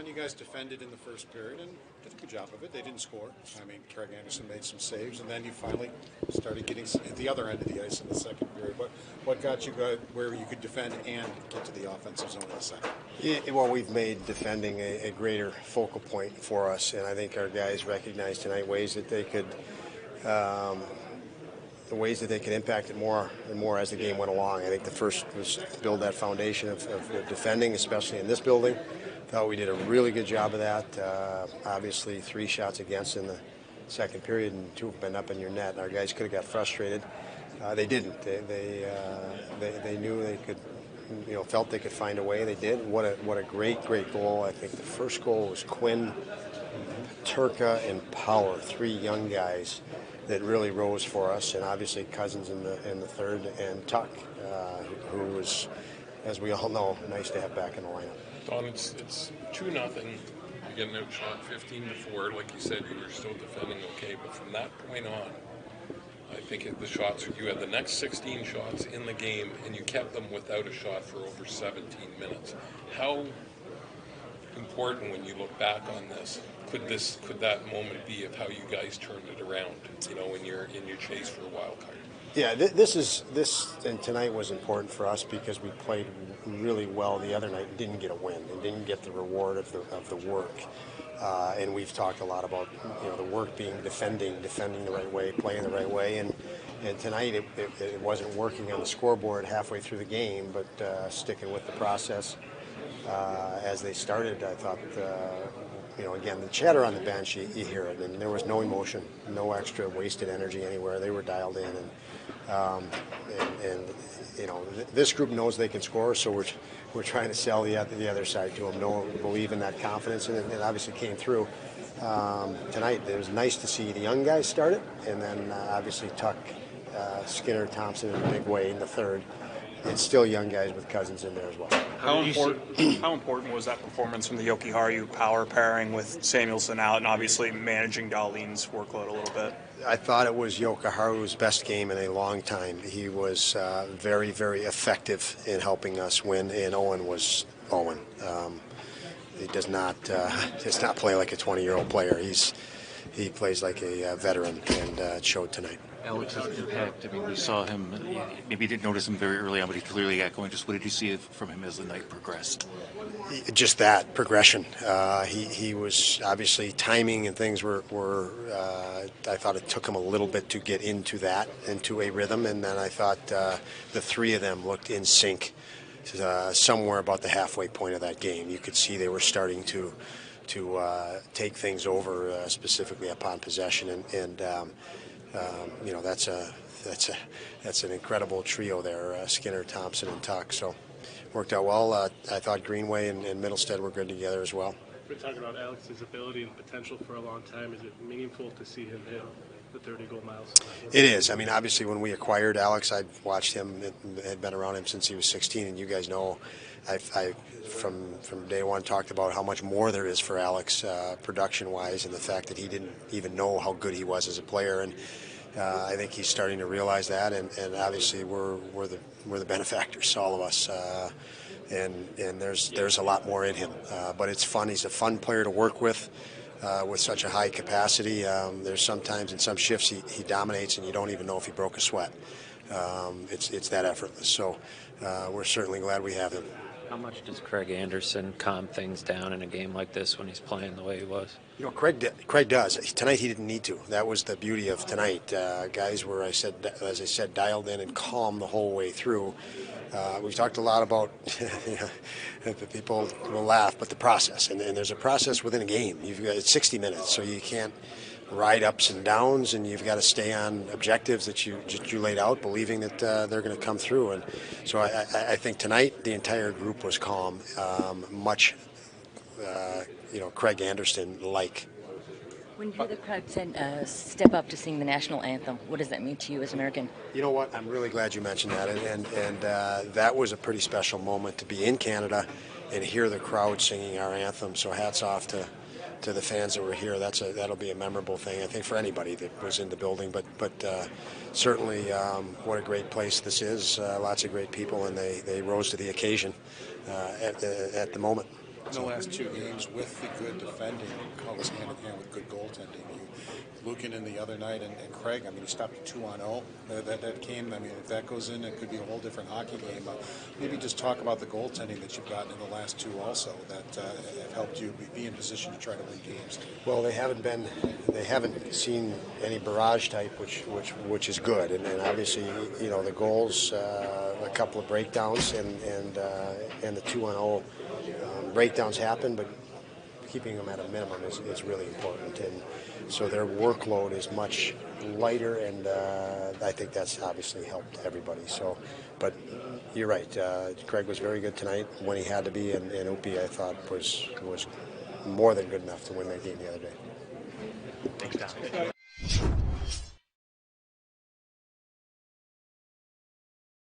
on. You guys defended in the first period and did a good job of it. They didn't score. I mean, Craig Anderson made some saves, and then you finally started getting at the other end of the ice in the second period. What got you where you could defend and get to the offensive zone in the second? Yeah, well, we've made defending a greater focal point for us, and I think our guys recognized tonight ways that they could impact it more and more as the game went along. I think the first was to build that foundation of defending, especially in this building. Thought we did a really good job of that. Obviously, 3 shots against in the second period, and 2 have been up in your net. Our guys could have got frustrated. They didn't. They knew they could, felt they could find a way. They did. What a great goal. I think the first goal was Quinn, Turka, and Power, 3 young guys that really rose for us, and obviously Cousins in the third, and Tuck, who was, as we all know, nice to have back in the lineup. Don, it's 2-0. You get an outshot 15-4. Like you said, you were still defending okay, but from that point on, I think the shots, you had the next 16 shots in the game, and you kept them without a shot for over 17 minutes. How important, when you look back on this, could that moment be of how you guys turned it around, in your chase for a wild card? Yeah, this and tonight was important for us because we played really well the other night and didn't get a win and didn't get the reward of the work. And we've talked a lot about the work being defending the right way, playing the right way, and tonight it wasn't working on the scoreboard halfway through the game, but sticking with the process as they started. I thought. Again, the chatter on the bench, you hear it, and there was no emotion, no extra wasted energy anywhere. They were dialed in, and this group knows they can score, so we're trying to sell the other side to them. Believe in that confidence, and it obviously came through tonight. It was nice to see the young guys start it, and then obviously Tuck, Skinner, Thompson in a big way in the third. And still young guys with Cousins in there as well. How important was that performance from the Jokiharju power pairing with Samuelsson out and obviously managing Dahlin's workload a little bit? I thought it was Jokiharju's best game in a long time. He was very, very effective in helping us win, and Owen was Owen. He does not play like a 20-year-old player. He plays like a veteran, and it showed tonight. Alex's impact, I mean, we saw him, maybe didn't notice him very early on, but he clearly got going. Just what did you see from him as the night progressed? Just that progression. He was obviously timing and things were I thought it took him a little bit to get into a rhythm, and then I thought the 3 of them looked in sync somewhere about the halfway point of that game. You could see they were starting to take things over, specifically upon possession, and that's an incredible trio there, Skinner, Thompson, and Tuck. So worked out well. I thought Greenway and Middlestead were good together as well. We're talking about Alex's ability and potential for a long time. Is it meaningful to see him hit the 30-goal milestone? It is. I mean, obviously, when we acquired Alex, I'd watched him, had been around him since he was 16, and you guys know I from day one talked about how much more there is for Alex production-wise, and the fact that he didn't even know how good he was as a player, and I think he's starting to realize that, and obviously we're the benefactors, all of us, and there's a lot more in him, but it's fun. He's a fun player to work with such a high capacity. There's sometimes in some shifts he dominates, and you don't even know if he broke a sweat. It's that effortless. So we're certainly glad we have him. How much does Craig Anderson calm things down in a game like this when he's playing the way he was? Craig does. Tonight he didn't need to. That was the beauty of tonight. Guys were, as I said, dialed in and calm the whole way through. We've talked a lot about, people will laugh, but the process. And there's a process within a game. You've got 60 minutes, so you can't ride ups and downs, and you've got to stay on objectives that you laid out, believing that they're going to come through. And so I think tonight the entire group was calm, much Craig Anderson-like. When you hear the crowd step up to sing the national anthem, what does that mean to you as an American? You know what? I'm really glad you mentioned that, and that was a pretty special moment to be in Canada and hear the crowd singing our anthem. So hats off to the fans that were here. That'll be a memorable thing, I think, for anybody that was in the building. But certainly, what a great place this is. Lots of great people, and they rose to the occasion at the moment. in the last two games with the good defending comes hand in hand with good goaltending. Lucan in the other night and Craig, I mean, he stopped a 2-on-0. That came, I mean, if that goes in, it could be a whole different hockey game. Maybe just talk about the goaltending that you've gotten in the last two also that have helped you be in position to try to win games. Well, they haven't seen any barrage type, which is good, and obviously, you know, the goals, a couple of breakdowns, and the 2-on-0 breakdowns happen, but keeping them at a minimum is really important, and so their workload is much lighter, and I think that's obviously helped everybody. So, but you're right, Craig was very good tonight when he had to be, and Opie, I thought, was more than good enough to win that game the other day. Thanks, Tom.